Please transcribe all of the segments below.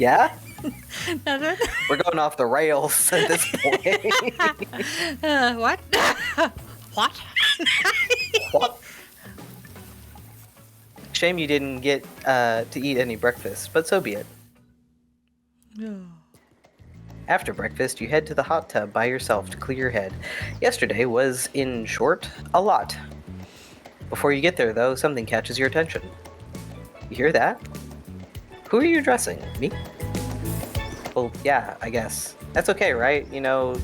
Yeah? Nothing? We're going off the rails at this point. What? What? What? Shame you didn't get to eat any breakfast, but so be it. After breakfast, you head to the hot tub by yourself to clear your head. Yesterday was, in short, a lot. Before you get there, though, something catches your attention. You hear that? Who are you addressing? Me? Well, yeah, I guess. That's okay, right? You know,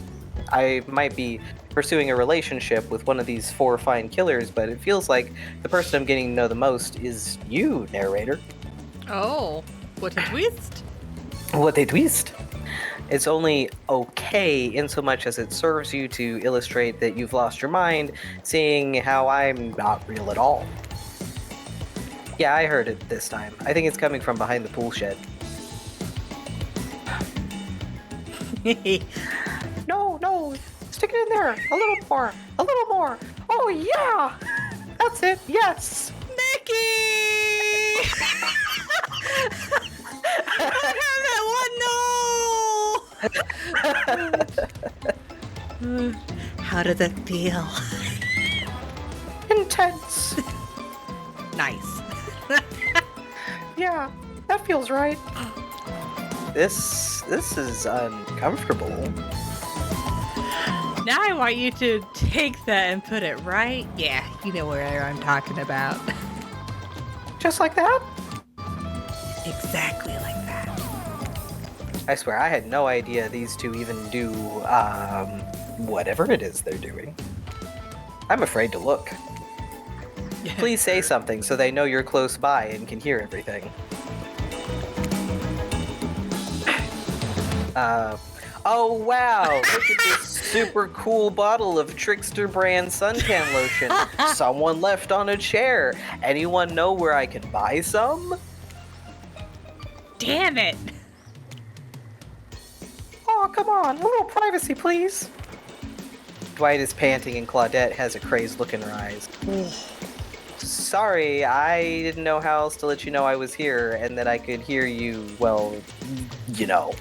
I might be pursuing a relationship with one of these four fine killers, but it feels like the person I'm getting to know the most is you, narrator. Oh, what a twist. What a twist. It's only okay in so much as it serves you to illustrate that you've lost your mind, seeing how I'm not real at all. Yeah, I heard it this time. I think it's coming from behind the pool shed. No, stick it in there. A little more. Oh, yeah. That's it, yes. Nikki! I have that one, no! How does it feel? Intense. Nice. Yeah, that feels right. This is uncomfortable. Now I want you to take that and put it right. Yeah, you know where I'm talking about. Just like that? Exactly like that. I swear, I had no idea these two even do, whatever it is they're doing. I'm afraid to look. Please say something so they know you're close by and can hear everything. Oh wow, look at this super cool bottle of Trickster brand suntan lotion someone left on a chair. Anyone know where I can buy some? Damn it! Oh, come on, a little privacy, please. Dwight is panting and Claudette has a crazed look in her eyes. Sorry, I didn't know how else to let you know I was here and that I could hear you, well, you know.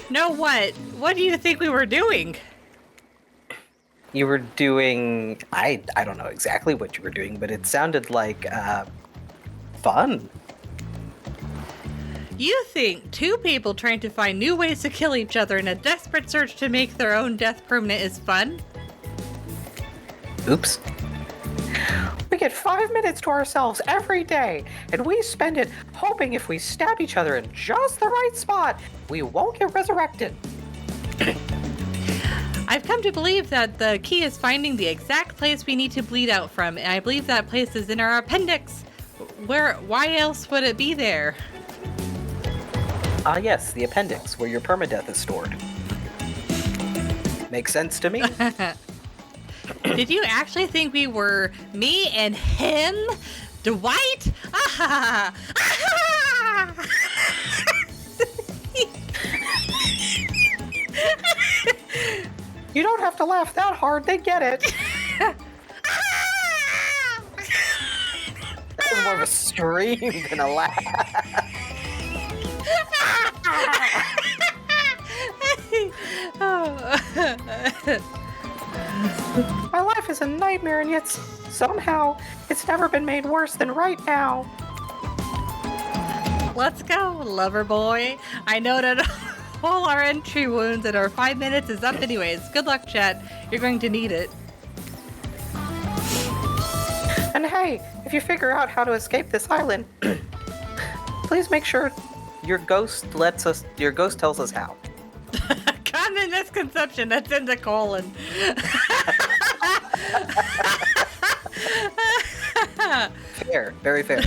No, what? What do you think we were doing? You were doing... I don't know exactly what you were doing, but it sounded like, fun. You think two people trying to find new ways to kill each other in a desperate search to make their own death permanent is fun? Oops. We get 5 minutes to ourselves every day, and we spend it hoping if we stab each other in just the right spot, we won't get resurrected. I've come to believe that the key is finding the exact place we need to bleed out from, and I believe that place is in our appendix. Why else would it be there? Ah yes, the appendix, where your permadeath is stored. Makes sense to me. Did you actually think we were me and him? Dwight? Ah! Ah! You don't have to laugh that hard, they get it. That was more of a scream than a laugh. My life is a nightmare, and yet somehow it's never been made worse than right now. Let's go, lover boy. I know that all our entry wounds and our 5 minutes is up anyways. Good luck, chat. You're going to need it. And hey, if you figure out how to escape this island, please make sure your ghost tells us how. Common misconception, that's in the colon. Fair, very fair.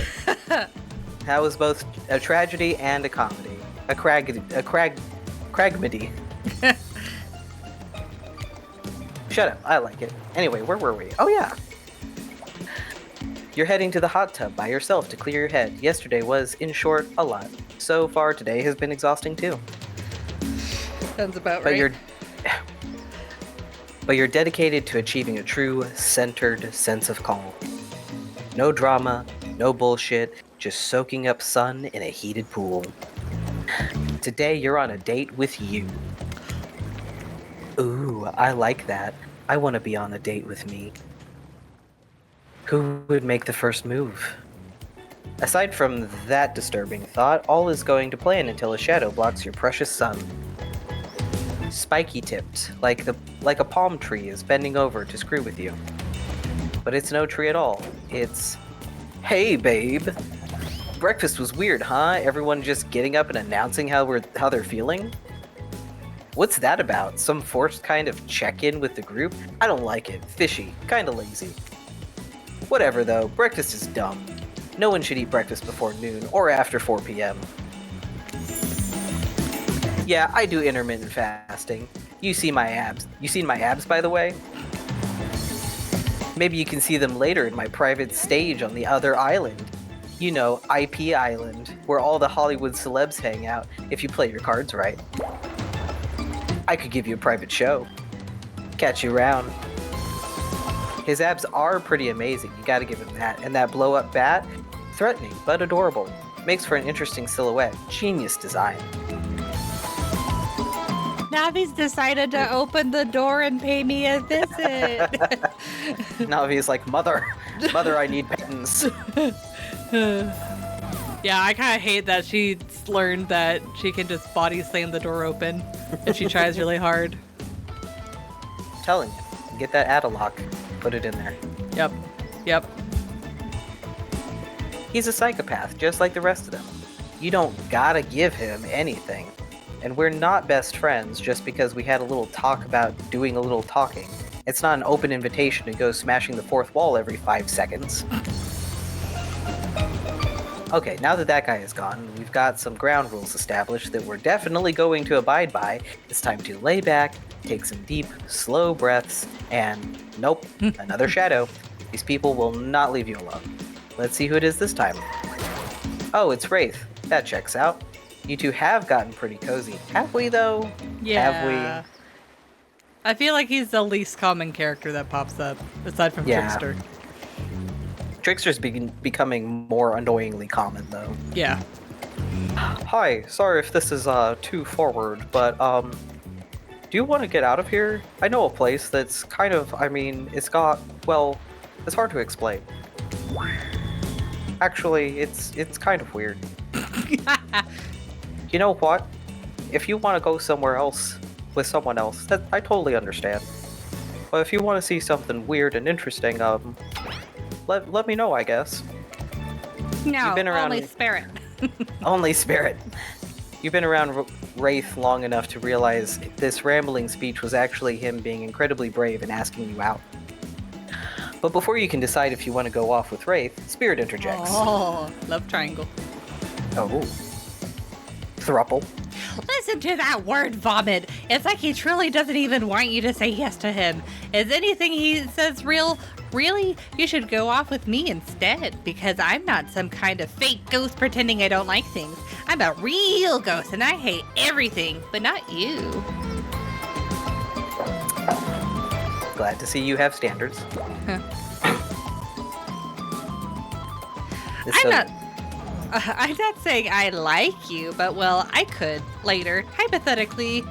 That was both a tragedy and a comedy. A cragmedy. Shut up, I like it. Anyway, where were we? Oh yeah. You're heading to the hot tub by yourself to clear your head. Yesterday was, in short, a lot. So far, today has been exhausting too. Sounds about right. But you're dedicated to achieving a true, centered sense of calm. No drama, no bullshit, just soaking up sun in a heated pool. Today you're on a date with you. Ooh, I like that. I want to be on a date with me. Who would make the first move? Aside from that disturbing thought, all is going to plan until a shadow blocks your precious sun. Spiky tipped, like a palm tree is bending over to screw with you. But it's no tree at all. It's, hey babe. Breakfast was weird, huh? Everyone just getting up and announcing how they're feeling? What's that about? Some forced kind of check-in with the group? I don't like it. Fishy. Kinda lazy. Whatever though, breakfast is dumb. No one should eat breakfast before noon or after 4 p.m. Yeah, I do intermittent fasting. You see my abs. You seen my abs, by the way? Maybe you can see them later in my private stage on the other island. You know, IP Island, where all the Hollywood celebs hang out, if you play your cards right. I could give you a private show. Catch you around. His abs are pretty amazing, you gotta give him that. And that blow-up bat? Threatening, but adorable. Makes for an interesting silhouette. Genius design. Navi's decided to open the door and pay me a visit. Navi's like, Mother, I need patents. Yeah, I kind of hate that she's learned that she can just body slam the door open if she tries really hard. I'm telling you, get that Adelock, put it in there. Yep. He's a psychopath, just like the rest of them. You don't gotta give him anything. And we're not best friends just because we had a little talk about doing a little talking. It's not an open invitation to go smashing the fourth wall every 5 seconds. Okay, now that that guy is gone, we've got some ground rules established that we're definitely going to abide by. It's time to lay back, take some deep, slow breaths, and nope, another shadow. These people will not leave you alone. Let's see who it is this time. Oh, it's Wraith. That checks out. You two have gotten pretty cozy. Have we, though? Yeah. Have we? I feel like he's the least common character that pops up, aside from Trickster. Trickster's becoming more annoyingly common, though. Yeah. Hi, sorry if this is too forward, but do you want to get out of here? I know a place that's kind of, it's got, well, it's hard to explain. Actually, it's kind of weird. You know what? If you want to go somewhere else with someone else, that I totally understand. But if you want to see something weird and interesting, let me know, I guess. No, You've been around... only Spirit. Only Spirit. You've been around Wraith long enough to realize this rambling speech was actually him being incredibly brave and asking you out. But before you can decide if you want to go off with Wraith, Spirit interjects. Oh, love triangle. Oh. Thruple. Listen to that word vomit. It's like he truly doesn't even want you to say yes to him. Is anything he says real? Really? You should go off with me instead, because I'm not some kind of fake ghost pretending I don't like things. I'm a real ghost and I hate everything, but not you. Glad to see you have standards. Huh. I'm not saying I like you, but well, I could later. Hypothetically,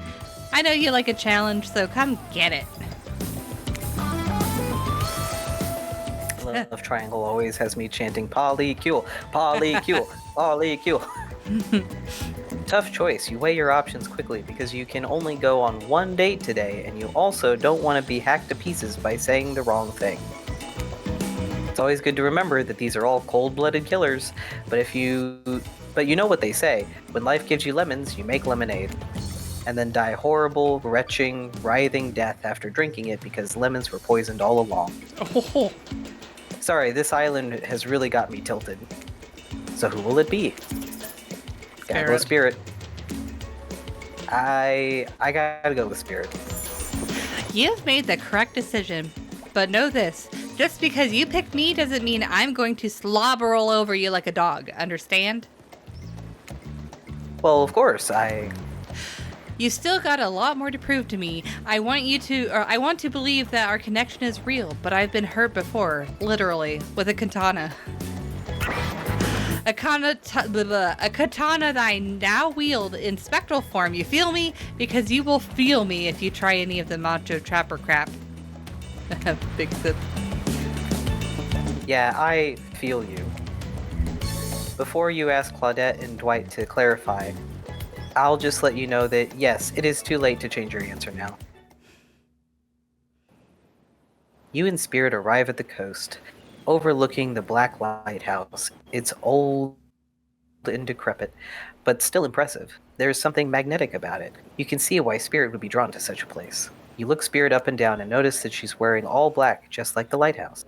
I know you like a challenge, so come get it. Love Triangle always has me chanting polycule, polycule, polycule. Tough choice. You weigh your options quickly because you can only go on one date today, and you also don't want to be hacked to pieces by saying the wrong thing. It's always good to remember that these are all cold-blooded killers, but you know what they say, when life gives you lemons, you make lemonade. And then die horrible, retching, writhing death after drinking it because lemons were poisoned all along. Oh. Sorry, this island has really got me tilted. So who will it be? Gotta go with Spirit. I gotta go with Spirit. You've made the correct decision, but know this. Just because you picked me doesn't mean I'm going to slobber all over you like a dog, understand? Well, of course, You still got a lot more to prove to me. I want to believe that our connection is real, but I've been hurt before, literally, with a katana. A katana that I now wield in spectral form. You feel me? Because you will feel me if you try any of the macho trapper crap. Big sip. Yeah, I feel you. Before you ask Claudette and Dwight to clarify, I'll just let you know that, yes, it is too late to change your answer now. You and Spirit arrive at the coast, overlooking the black lighthouse. It's old and decrepit, but still impressive. There's something magnetic about it. You can see why Spirit would be drawn to such a place. You look Spirit up and down and notice that she's wearing all black, just like the lighthouse.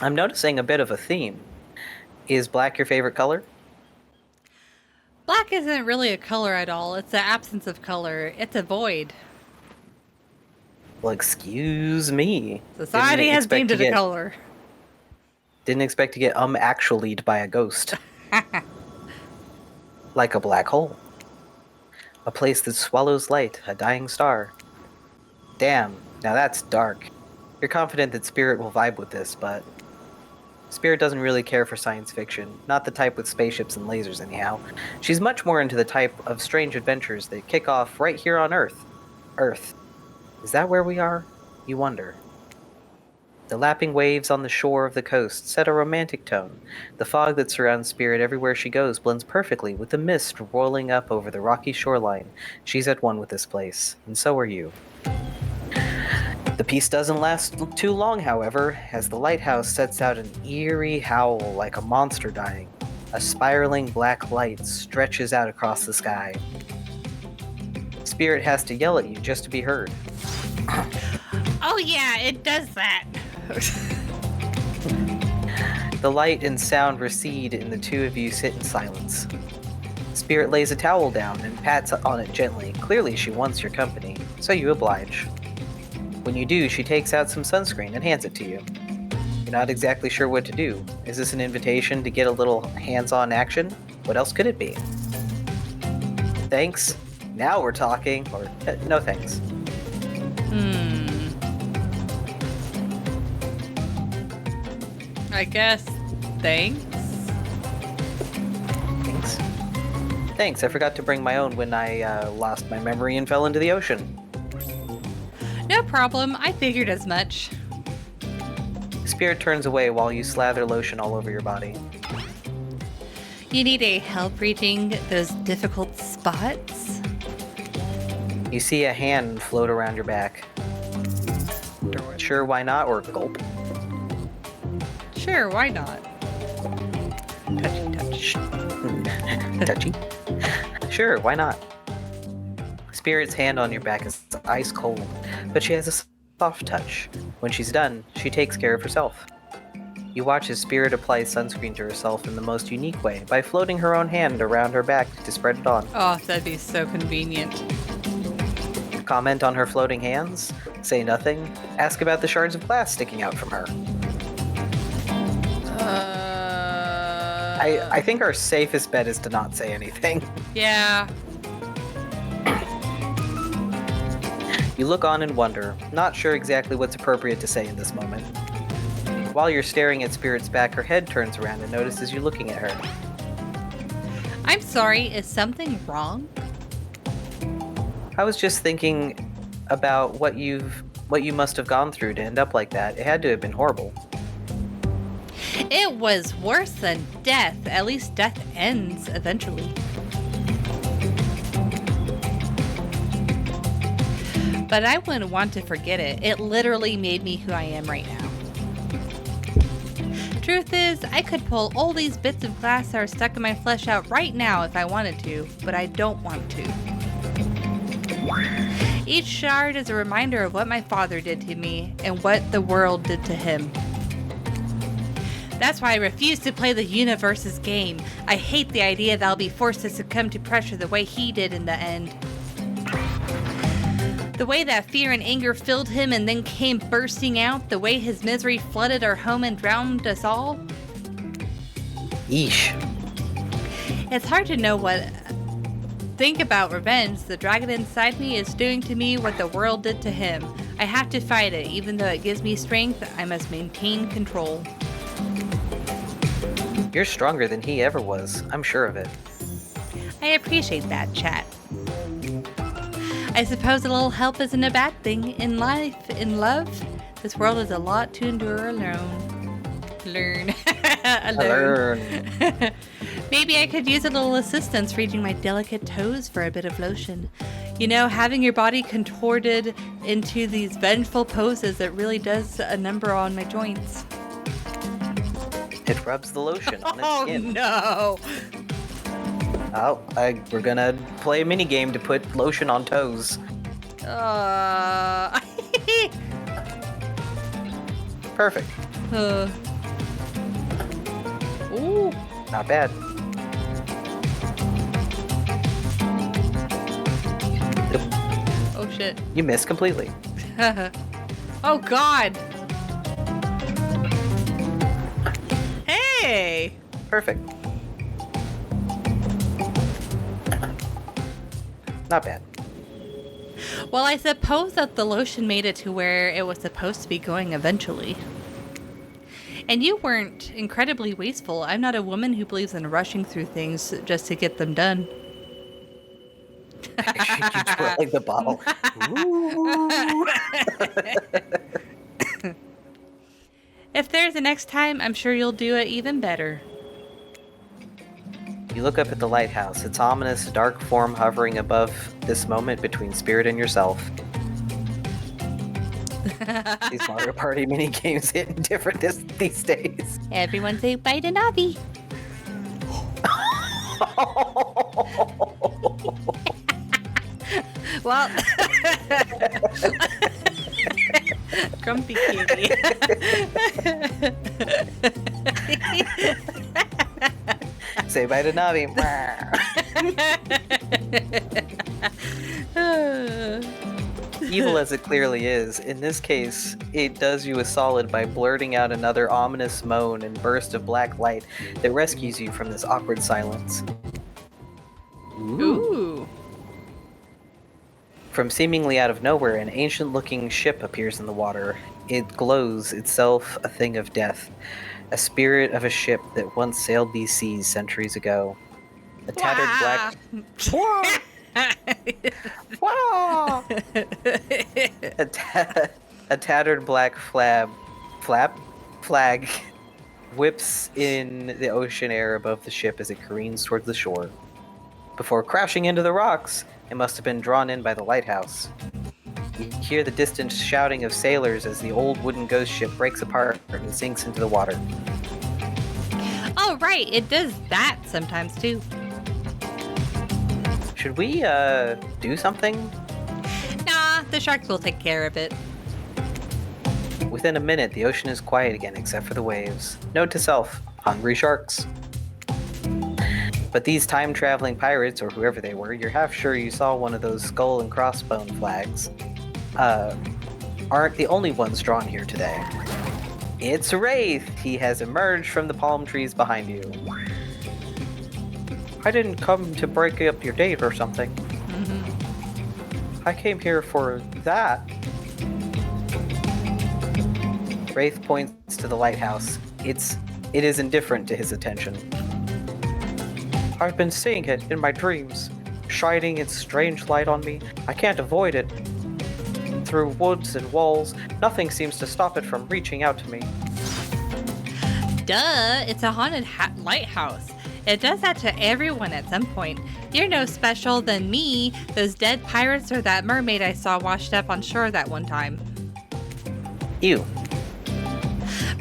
I'm noticing a bit of a theme. Is black your favorite color? Black isn't really a color at all. It's the absence of color. It's a void. Well, excuse me. Society has deemed it a color. Didn't expect to get actually'd by a ghost. Like a black hole. A place that swallows light, a dying star. Damn, now that's dark. You're confident that Spirit will vibe with this, but Spirit doesn't really care for science fiction. Not the type with spaceships and lasers, anyhow. She's much more into the type of strange adventures that kick off right here on Earth. Earth. Is that where we are? You wonder. The lapping waves on the shore of the coast set a romantic tone. The fog that surrounds Spirit everywhere she goes blends perfectly with the mist rolling up over the rocky shoreline. She's at one with this place, and so are you. The peace doesn't last too long, however, as the lighthouse sets out an eerie howl like a monster dying. A spiraling black light stretches out across the sky. Spirit has to yell at you just to be heard. Oh yeah, it does that. The light and sound recede and the two of you sit in silence. Spirit lays a towel down and pats on it gently. Clearly she wants your company, so you oblige. When you do, she takes out some sunscreen and hands it to you. You're not exactly sure what to do. Is this an invitation to get a little hands-on action? What else could it be? Thanks. Now we're talking. Or, no thanks. I guess thanks. Thanks, I forgot to bring my own when I lost my memory and fell into the ocean. No problem, I figured as much. Spirit turns away while you slather lotion all over your body. You need a help reaching those difficult spots? You see a hand float around your back. Sure, why not? Or gulp. Sure, why not? Touchy. Touchy? Sure, why not? Spirit's hand on your back is ice cold, but she has a soft touch. When she's done, she takes care of herself. You watch as Spirit applies sunscreen to herself in the most unique way by floating her own hand around her back to spread it on. Oh, that'd be so convenient. Comment on her floating hands? Say nothing? Ask about the shards of glass sticking out from her. I think our safest bet is to not say anything. Yeah. You look on and wonder, not sure exactly what's appropriate to say in this moment. While you're staring at Spirit's back, her head turns around and notices you looking at her. I'm sorry, is something wrong? I was just thinking about what you must have gone through to end up like that. It had to have been horrible. It was worse than death. At least death ends eventually. But I wouldn't want to forget it. It literally made me who I am right now. Truth is, I could pull all these bits of glass that are stuck in my flesh out right now if I wanted to, but I don't want to. Each shard is a reminder of what my father did to me and what the world did to him. That's why I refuse to play the universe's game. I hate the idea that I'll be forced to succumb to pressure the way he did in the end. The way that fear and anger filled him and then came bursting out, the way his misery flooded our home and drowned us all. Yeesh. It's hard to know what think about revenge. The dragon inside me is doing to me what the world did to him. I have to fight it. Even though it gives me strength, I must maintain control. You're stronger than he ever was. I'm sure of it. I appreciate that, chat. I suppose a little help isn't a bad thing in life, in love. This world is a lot to endure alone. Alone. Maybe I could use a little assistance reaching my delicate toes for a bit of lotion. You know, having your body contorted into these vengeful poses, it really does a number on my joints. It rubs the lotion on its skin. No! Oh, we're gonna play a mini game to put lotion on toes. Perfect. Ooh. Not bad. Oh shit. You missed completely. Oh god. Hey. Perfect. Not bad. Well, I suppose that the lotion made it to where it was supposed to be going eventually. And you weren't incredibly wasteful. I'm not a woman who believes in rushing through things just to get them done. You twirling the bottle. Ooh. If there's a next time, I'm sure you'll do it even better. You look up at the lighthouse, its ominous dark form hovering above this moment between spirit and yourself. These Mario Party mini games hitting different these days. Everyone say bye to Navi. Well, grumpy kitty. Say bye to Navi. Evil as it clearly is, in this case, it does you a solid by blurting out another ominous moan and burst of black light that rescues you from this awkward silence. Ooh. From seemingly out of nowhere, an ancient-looking ship appears in the water. It glows, itself a thing of death, a spirit of a ship that once sailed these seas centuries ago. A tattered black... Wow! A tattered black flag whips in the ocean air above the ship as it careens towards the shore. Before crashing into the rocks, it must have been drawn in by the lighthouse. You hear the distant shouting of sailors as the old wooden ghost ship breaks apart and sinks into the water. Oh, right. It does that sometimes, too. Should we, do something? Nah, the sharks will take care of it. Within a minute, the ocean is quiet again except for the waves. Note to self, hungry sharks. But these time-traveling pirates, or whoever they were, you're half sure you saw one of those skull and crossbone flags, aren't the only ones drawn here today. It's Wraith! He has emerged from the palm trees behind you. I didn't come to break up your date or something. Mm-hmm. I came here for that. Wraith points to the lighthouse. It is indifferent to his attention. I've been seeing it in my dreams, shining its strange light on me. I can't avoid it. Through woods and walls, nothing seems to stop it from reaching out to me. Duh, it's a haunted lighthouse. It does that to everyone at some point. You're no special than me, those dead pirates, or that mermaid I saw washed up on shore that one time. Ew.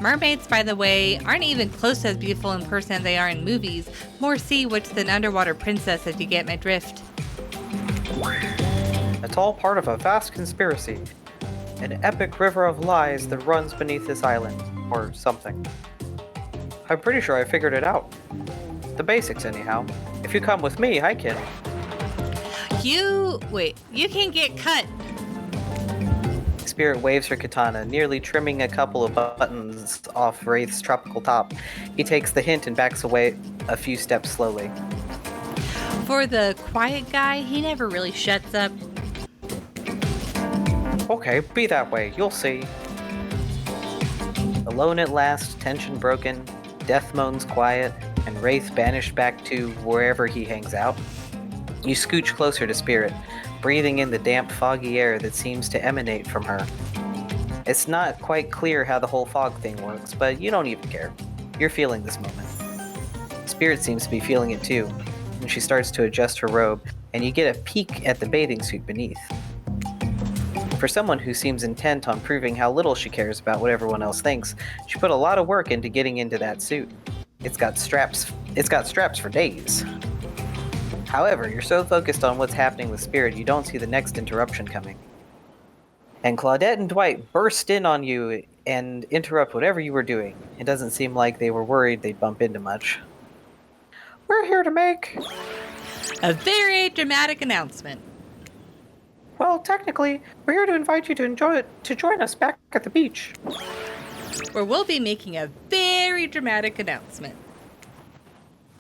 Mermaids, by the way, aren't even close to as beautiful in person as they are in movies. More sea witch than underwater princess, if you get my drift. It's all part of a vast conspiracy. An epic river of lies that runs beneath this island, or something. I'm pretty sure I figured it out. The basics, anyhow. If you come with me, I can... You can get cut. Spirit waves her katana, nearly trimming a couple of buttons off Wraith's tropical top. He takes the hint and backs away a few steps slowly. For the quiet guy, he never really shuts up. Okay, be that way, you'll see. Alone at last, tension broken, death moans quiet and Wraith banished back to wherever he hangs out, you scooch closer to Spirit, breathing in the damp, foggy air that seems to emanate from her. It's not quite clear how the whole fog thing works, but you don't even care. You're feeling this moment. Spirit seems to be feeling it too, and she starts to adjust her robe, and you get a peek at the bathing suit beneath. For someone who seems intent on proving how little she cares about what everyone else thinks, she put a lot of work into getting into that suit. It's got straps for days. However, you're so focused on what's happening with Spirit, you don't see the next interruption coming. And Claudette and Dwight burst in on you and interrupt whatever you were doing. It doesn't seem like they were worried they'd bump into much. We're here to make a very dramatic announcement. Well, technically, we're here to invite you to join us back at the beach. Where we'll be making a very dramatic announcement.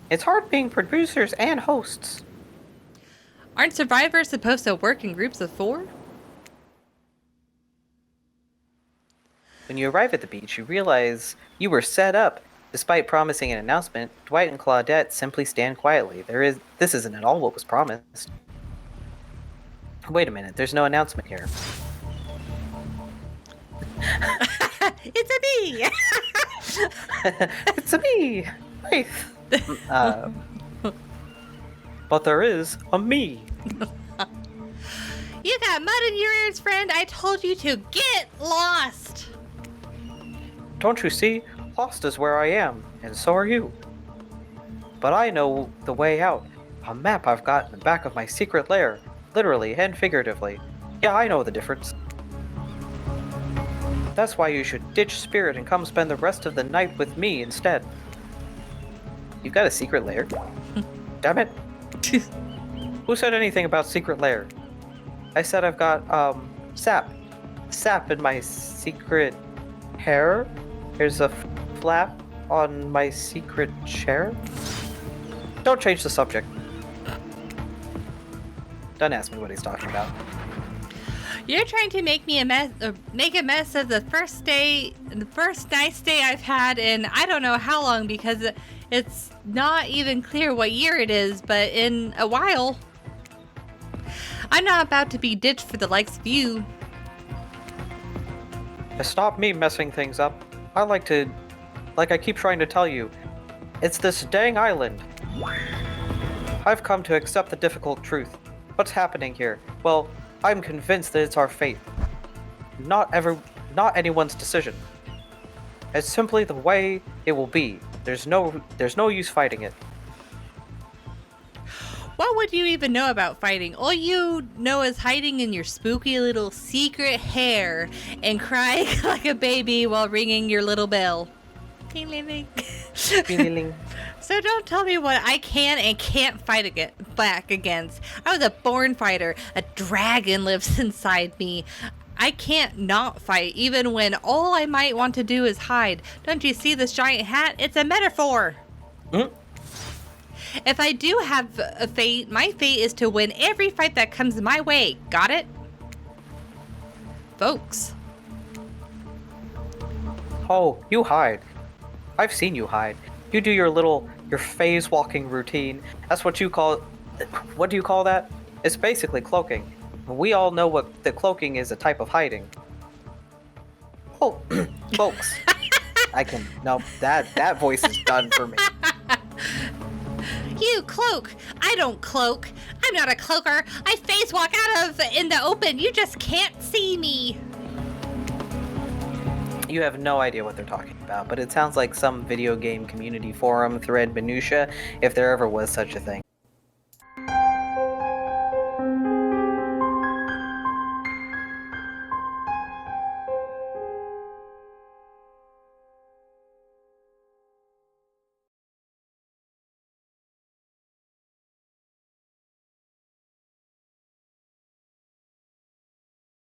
It's hard being producers and hosts. Aren't survivors supposed to work in groups of 4? When you arrive at the beach, you realize you were set up. Despite promising an announcement, Dwight and Claudette simply stand quietly. This isn't at all what was promised. Wait a minute, there's no announcement here. It's a me! It's a me! Wraith! But there is a me. You got mud in your ears, friend. I told you to get lost. Don't you see? Lost is where I am, and so are you. But I know the way out. A map I've got in the back of my secret lair, literally and figuratively. Yeah, I know the difference. That's why you should ditch Spirit and come spend the rest of the night with me instead. You've got a secret lair? Damn it. Who said anything about secret lair? I said I've got, sap. Sap in my secret hair? There's a flap on my secret chair? Don't change the subject. Don't ask me what he's talking about. You're trying to make me make a mess of the first nice day I've had in I don't know how long, because it's not even clear what year it is, but in a while. I'm not about to be ditched for the likes of you. Stop me messing things up. Like I keep trying to tell you, it's this dang island. I've come to accept the difficult truth. What's happening here? Well, I'm convinced that it's our fate. Not anyone's decision. It's simply the way it will be. There's no use fighting it. What would you even know about fighting? All you know is hiding in your spooky little secret hair and crying like a baby while ringing your little bell. Ding-ling-ling. Ding-ling-ling. So don't tell me what I can and can't fight back against. I was a born fighter. A dragon lives inside me. I can't not fight, even when all I might want to do is hide. Don't you see this giant hat? It's a metaphor. Mm-hmm. If I do have a fate, my fate is to win every fight that comes my way. Got it? Folks. Oh, you hide. I've seen you hide. You do your phase walking routine. That's what you call... What do you call that? It's basically cloaking. We all know what the cloaking is, a type of hiding. Oh, folks. No, that voice is done for me. You cloak! I don't cloak. I'm not a cloaker. I phase walk in the open. You just can't see me. You have no idea what they're talking about, but it sounds like some video game community forum thread minutia, if there ever was such a thing.